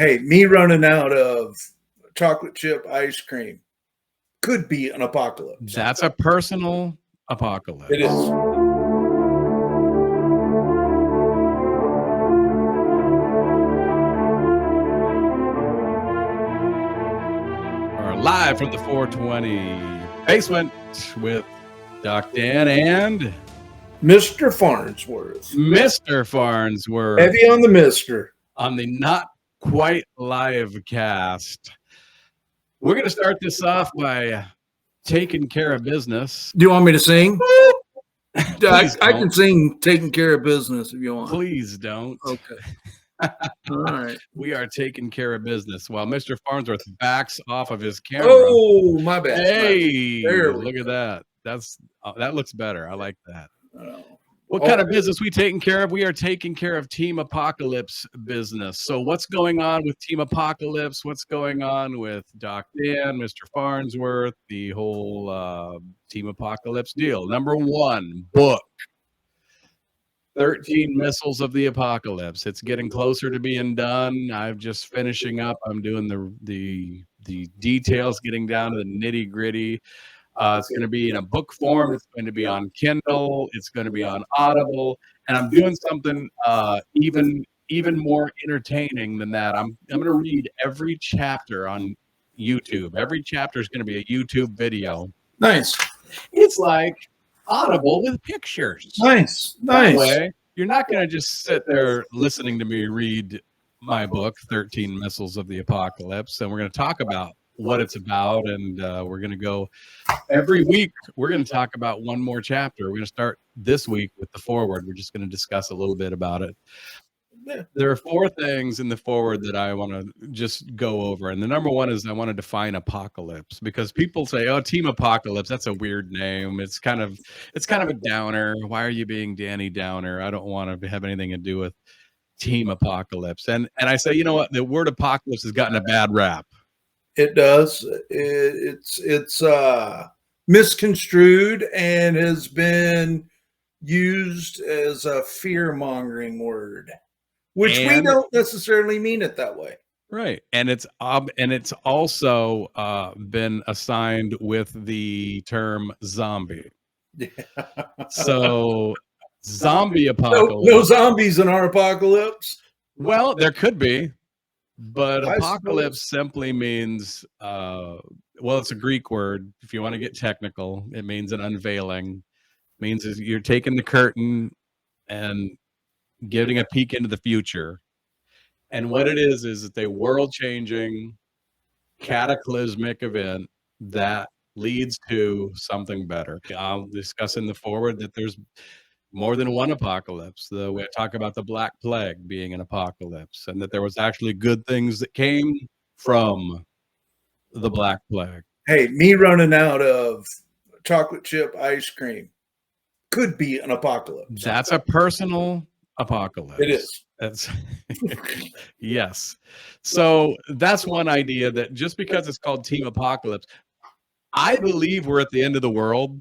Hey, me running out of chocolate chip ice cream could be an apocalypse. That's a personal apocalypse. It is. Are live from the 420 basement with Doc Dan and Mr. Farnsworth. Mr. Farnsworth Heavy on the mister. on the Not Quite Live cast. We're going to start this off by taking care of business. Do you want me to sing? I Please can don't. sing Taking Care of Business if you want. Please don't. Okay. All right. We are taking care of business while Mr. Farnsworth backs off of his camera. Oh, my bad. Hey, There we look at that. That looks better. I like that. Oh. What kind of business we taking care of? We are taking care of Team Apocalypse business. So what's going on with Team Apocalypse? What's going on with Doc Dan, Mr. Farnsworth, the whole Team Apocalypse deal? Number one, book. 13 Missiles of the Apocalypse. It's getting closer to being done. I'm just finishing up. I'm doing the details, getting down to the nitty gritty. It's going to be in a book form. It's going to be on Kindle. It's going to be on Audible, and I'm doing something even more entertaining than that. I'm going to read every chapter on YouTube. Every chapter is going to be a YouTube video. Nice. It's like Audible with pictures. Nice. That way, you're not going to just sit there listening to me read my book, 13 Missiles of the Apocalypse, and we're going to talk about what it's about, and we're going to go every week. We're going to talk about one more chapter. We're going to start this week with the foreword. We're just going to discuss a little bit about it. There are 4 things in the foreword that I want to just go over, and the number one is I want to define apocalypse, because people say, "Oh, Team Apocalypse, that's a weird name. It's kind of a downer. Why are you being Danny Downer? I don't want to have anything to do with Team Apocalypse." And I say, you know what? The word apocalypse has gotten a bad rap. It does. It's misconstrued and has been used as a fear-mongering word, which we don't necessarily mean it that way. Right. And it's also been assigned with the term zombie. Yeah. So zombie apocalypse. No zombies in our apocalypse. Well, there could be. But I apocalypse simply means, well, it's a Greek word. If you want to get technical, it means an unveiling. It means you're taking the curtain and getting a peek into the future. And what it is it's a world-changing, cataclysmic event that leads to something better. I'll discuss in the foreword that there's more than one apocalypse. We talk about the Black Plague being an apocalypse, and that there was actually good things that came from the Black Plague. Hey, me running out of chocolate chip ice cream could be an apocalypse. That's a personal apocalypse. It is. That's yes. So that's one idea, that just because it's called Team Apocalypse, I believe we're at the end of the world.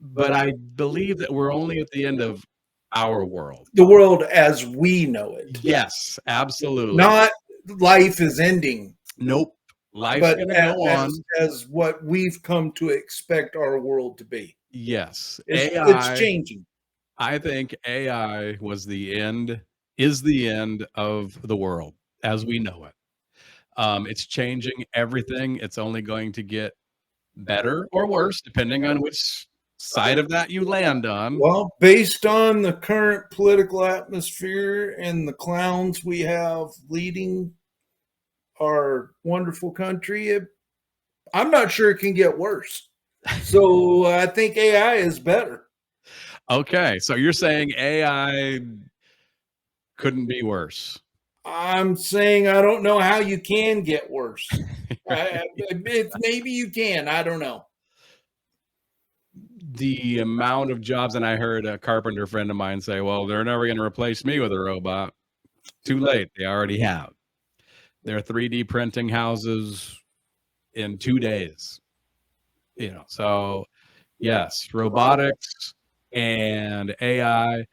But I believe that we're only at the end of our world. The world as we know it. Yes, absolutely. Not life is ending. Nope. Life's But going to go on. as what we've come to expect our world to be. Yes. It's changing. I think AI is the end of the world as we know it. It's changing everything. It's only going to get better or worse, depending on which side of that you land on. Well, based on the current political atmosphere and the clowns we have leading our wonderful country, I'm not sure it can get worse. So I think AI is better. Okay, so you're saying AI couldn't be worse. I'm saying I don't know how you can get worse. Maybe you can. I don't know. The amount of jobs, and I heard a carpenter friend of mine say, well, they're never going to replace me with a robot. Too late. They already have. They're 3D printing houses in 2 days. So yes, robotics and AI.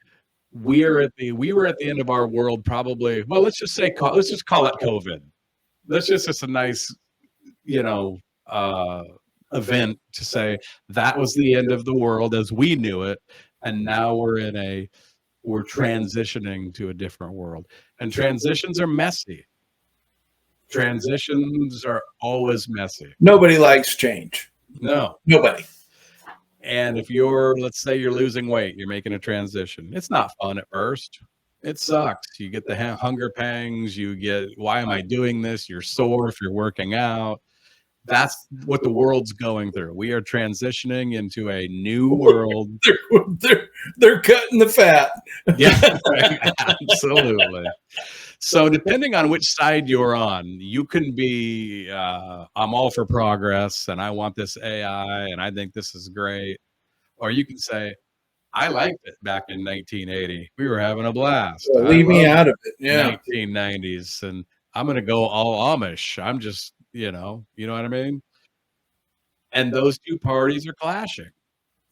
we were at the end of our world probably. Well, let's just call it COVID. That's just a nice, you know, uh, event to say that was the end of the world as we knew it, and now we're transitioning to a different world. And transitions are messy. Transitions are always messy. Nobody likes change. No. Nobody. And if let's say you're losing weight, you're making a transition. It's not fun at first. It sucks. You get the hunger pangs. You get, why am I doing this? You're sore if you're working out. That's what the world's going through. We are transitioning into a new world. They're cutting the fat. Yeah, absolutely. So depending on which side you're on, you can be, I'm all for progress and I want this AI and I think this is great. Or you can say, I liked it back in 1980. We were having a blast. Leave me out of it. Yeah. 1990s. And I'm going to go all Amish. I'm just, you know what I mean? And those two parties are clashing.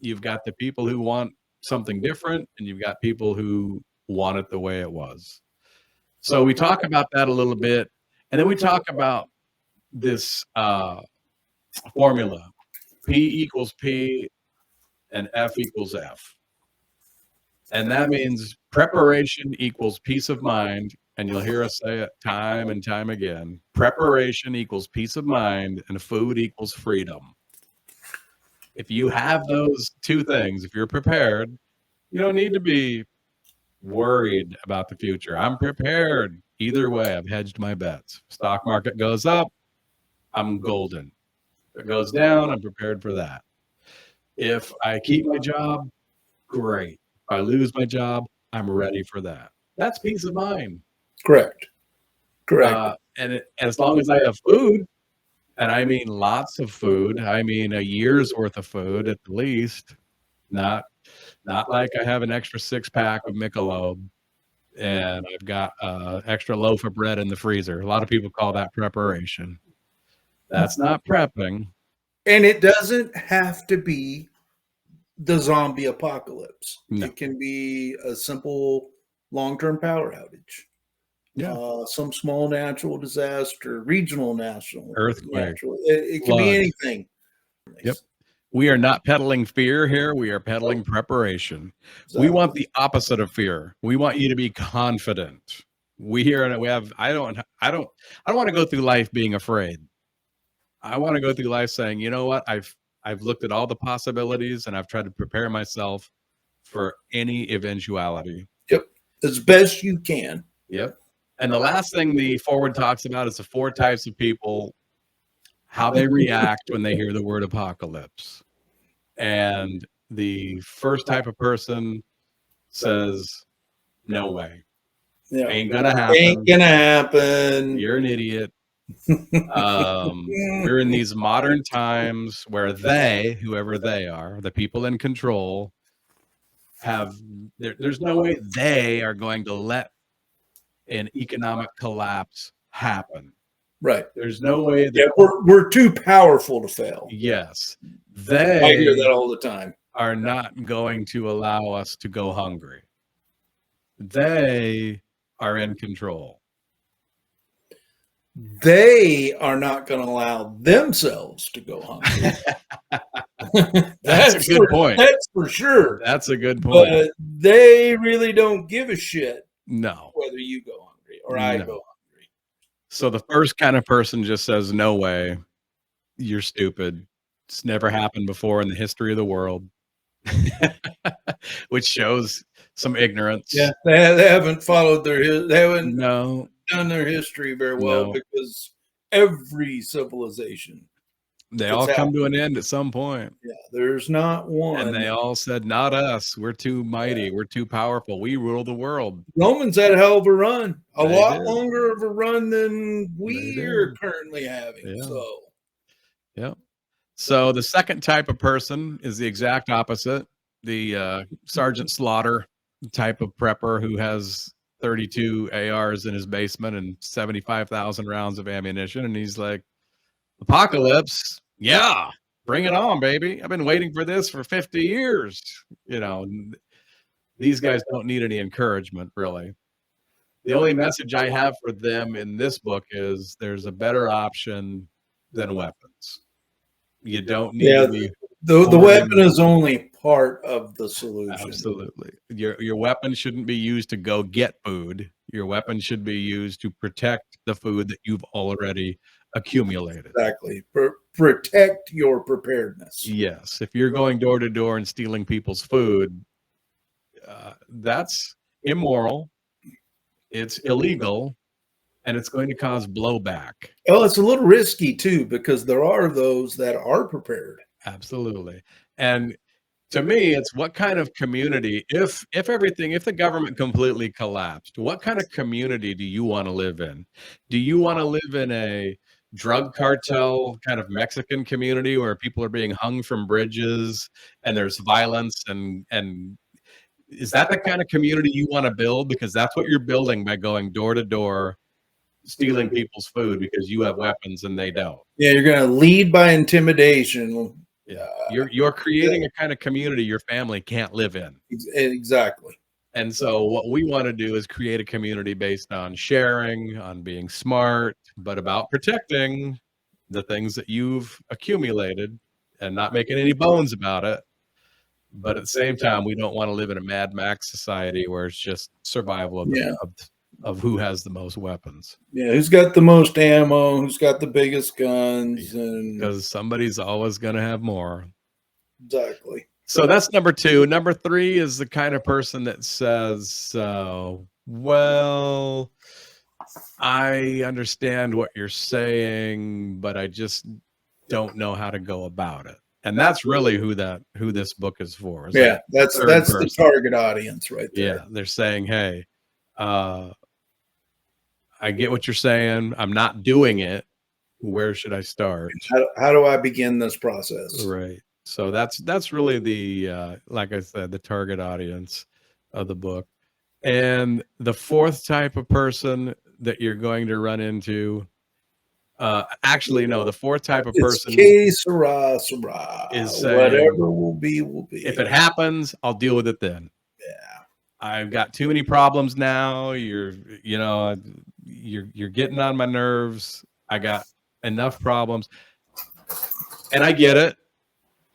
You've got the people who want something different and you've got people who want it the way it was. So we talk about that a little bit. And then we talk about this formula, P equals P and F equals F. And that means preparation equals peace of mind. And you'll hear us say it time and time again. Preparation equals peace of mind and food equals freedom. If you have those two things, if you're prepared, you don't need to be worried about the future. I'm prepared. Either way, I've hedged my bets. Stock market goes up, I'm golden. If it goes down, I'm prepared for that. If I keep my job, great. If I lose my job, I'm ready for that. That's peace of mind. Correct. And as long as I have food, and I mean lots of food, I mean a year's worth of food at the least, not like I have an extra 6-pack of Michelob and I've got an extra loaf of bread in the freezer. A lot of people call that preparation. That's not prepping. And it doesn't have to be the zombie apocalypse. No. It can be a simple long-term power outage. Yeah. Some small natural disaster, regional national earthquake. It can be anything. Yep. We are not peddling fear here. We are peddling preparation. Exactly. We want the opposite of fear. We want you to be confident. I don't want to go through life being afraid. I want to go through life saying, you know what? I've looked at all the possibilities and I've tried to prepare myself for any eventuality. Yep. As best you can. Yep. And the last thing the forward talks about is the 4 types of people, how they react when they hear the word apocalypse. And the first type of person says, no way. Yeah. Ain't gonna happen. Ain't gonna happen. You're an idiot. We're in these modern times where whoever they are, the people in control, there's no way they are going to let an economic collapse happen. Right. There's no way that we're too powerful to fail. Yes. I hear that all the time. Are not going to allow us to go hungry. They are in control. They are not going to allow themselves to go hungry. That's a good point. That's for sure. That's a good point. But they really don't give a shit. No. Whether you go hungry or I go hungry. So the first kind of person just says, no way, you're stupid. It's never happened before in the history of the world. Which shows some ignorance. Yeah, they haven't followed they haven't done their history very well because every civilization. They all come to an end at some point. Yeah, there's not one. And they all said, not us. We're too mighty. Yeah. We're too powerful. We rule the world. Romans had a hell of a run. A lot longer of a run than we are currently having. Yeah. So the second type of person is the exact opposite. The Sergeant Slaughter type of prepper who has 32 ARs in his basement and 75,000 rounds of ammunition. And he's like, apocalypse, yeah, bring it on, baby. I've been waiting for this for 50 years. You know, These guys don't need any encouragement, really. The only message I have for them in this book is there's a better option than weapons. You don't need Yeah, to be the weapon hoarding. is only part of the solution. Absolutely. Your weapon shouldn't be used to go get food. Your weapon should be used to protect the food that you've already accumulated. Exactly. Protect your preparedness. Yes. If you're going door to door and stealing people's food, that's immoral. It's illegal, and it's going to cause blowback. Well, it's a little risky too, because there are those that are prepared. Absolutely. And to me, it's what kind of community, if the government completely collapsed, what kind of community do you want to live in? Do you want to live in a drug cartel kind of Mexican community where people are being hung from bridges and there's violence, and is that the kind of community you want to build? Because that's what you're building by going door to door, stealing people's food because you have weapons and they don't. Yeah, you're going to lead by intimidation. Yeah, you're creating a kind of community your family can't live in. Exactly. And so what we want to do is create a community based on sharing, on being smart, but about protecting the things that you've accumulated and not making any bones about it. But at the same time, we don't want to live in a Mad Max society where it's just survival of who has the most weapons. Yeah, who's got the most ammo, who's got the biggest guns, and because somebody's always going to have more. Exactly. So that's number 2. Number 3 is the kind of person that says, well, I understand what you're saying, but I just don't know how to go about it. And that's really who this book is for. Yeah, that's the target audience right there. Yeah, they're saying, hey, I get what you're saying. I'm not doing it. Where should I start? How do I begin this process? Right. So that's really the like I said, the target audience of the book. And the 4th type of person that you're going to run into, actually, no, the 4th type of person is saying, whatever will be, will be. If it happens, I'll deal with it then. Yeah. I've got too many problems now. You're getting on my nerves. I got enough problems. And I get it.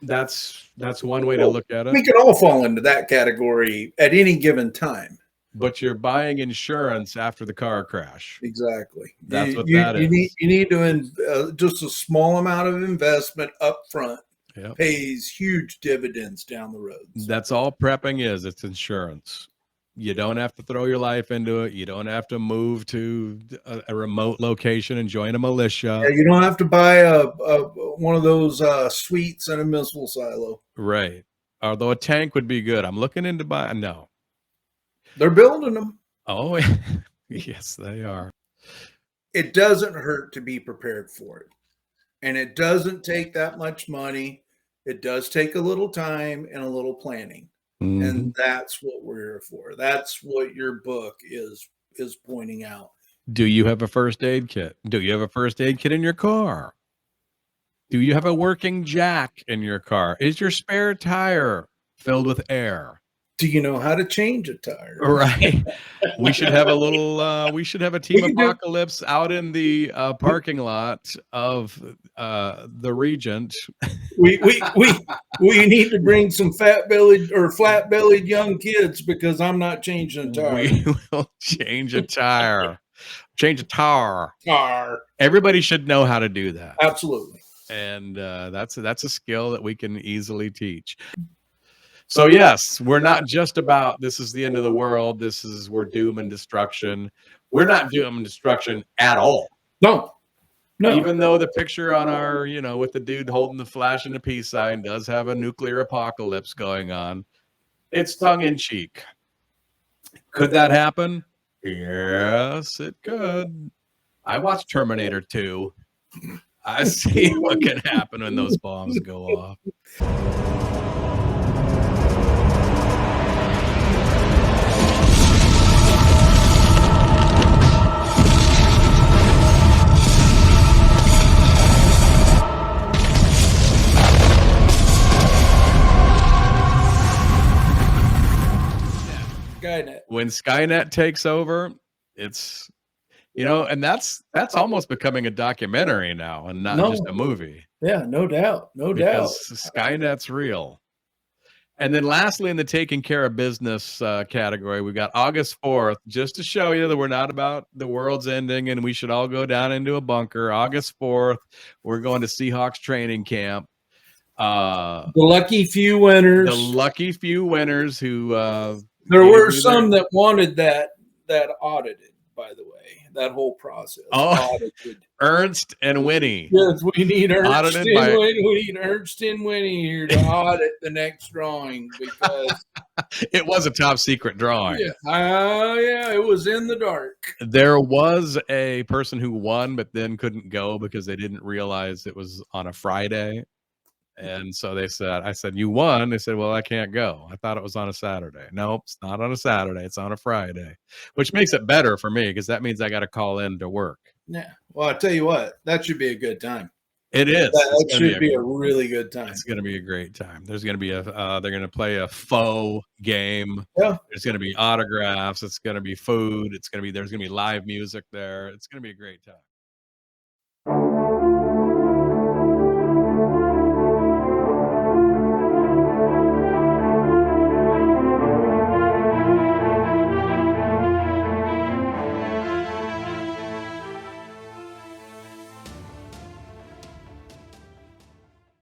That's one way to look at it. We can all fall into that category at any given time. But you're buying insurance after the car crash. Exactly. That's what that is. You need to just a small amount of investment up front pays huge dividends down the road. That's all prepping is. It's insurance. You don't have to throw your life into it. You don't have to move to a remote location and join a militia. Yeah, you don't have to buy one of those suites in a missile silo. Right. Although a tank would be good. I'm looking into buying. No. They're building them. Oh, yes, they are. It doesn't hurt to be prepared for it. And it doesn't take that much money. It does take a little time and a little planning. Mm-hmm. And that's what we're here for. That's what your book is pointing out. Do you have a first aid kit? Do you have a first aid kit in your car? Do you have a working jack in your car? Is your spare tire filled with air? Do you know how to change a tire? Right. We should have a little. We should have a team apocalypse out in the parking lot of the Regent. We need to bring some fat-bellied or flat-bellied young kids because I'm not changing a tire. We will change a tire. Change a tar. Tar. Everybody should know how to do that. Absolutely. And that's a skill that we can easily teach. So yes, we're not just about this is the end of the world. We're doom and destruction. We're not doom and destruction at all. No. Even though the picture on our, with the dude holding the flash and the peace sign does have a nuclear apocalypse going on, it's tongue in cheek. Could that happen? Yes, it could. I watched Terminator 2. I see what can happen when those bombs go off. when Skynet takes over, it's and that's almost becoming a documentary now and not just a movie Yeah, no doubt. No doubt. because Skynet's real. And then lastly, in the taking care of business category, we got August 4th, just to show you that we're not about the world's ending and we should all go down into a bunker. August 4th, we're going to Seahawks training camp. The lucky few winners. The lucky few winners who there were some that wanted that audited, by the way. That whole process. Audited. Ernst and Winnie. Yes, we need Ernst and Winnie. We need Ernst and Winnie here to audit the next drawing because it was a top secret drawing. Yeah, it was in the dark. There was a person who won, but then couldn't go because they didn't realize it was on a Friday. And so I said, you won. They said, well, I can't go. I thought it was on a Saturday. Nope, it's not on a Saturday. It's on a Friday, which makes it better for me because that means I got to call in to work. Yeah. Well, I tell you what, that should be a good time. It is. That should be a really good time. It's going to be a great time. There's going to be they're going to play a faux game. Yeah. There's going to be autographs. It's going to be food. There's going to be live music there. It's going to be a great time.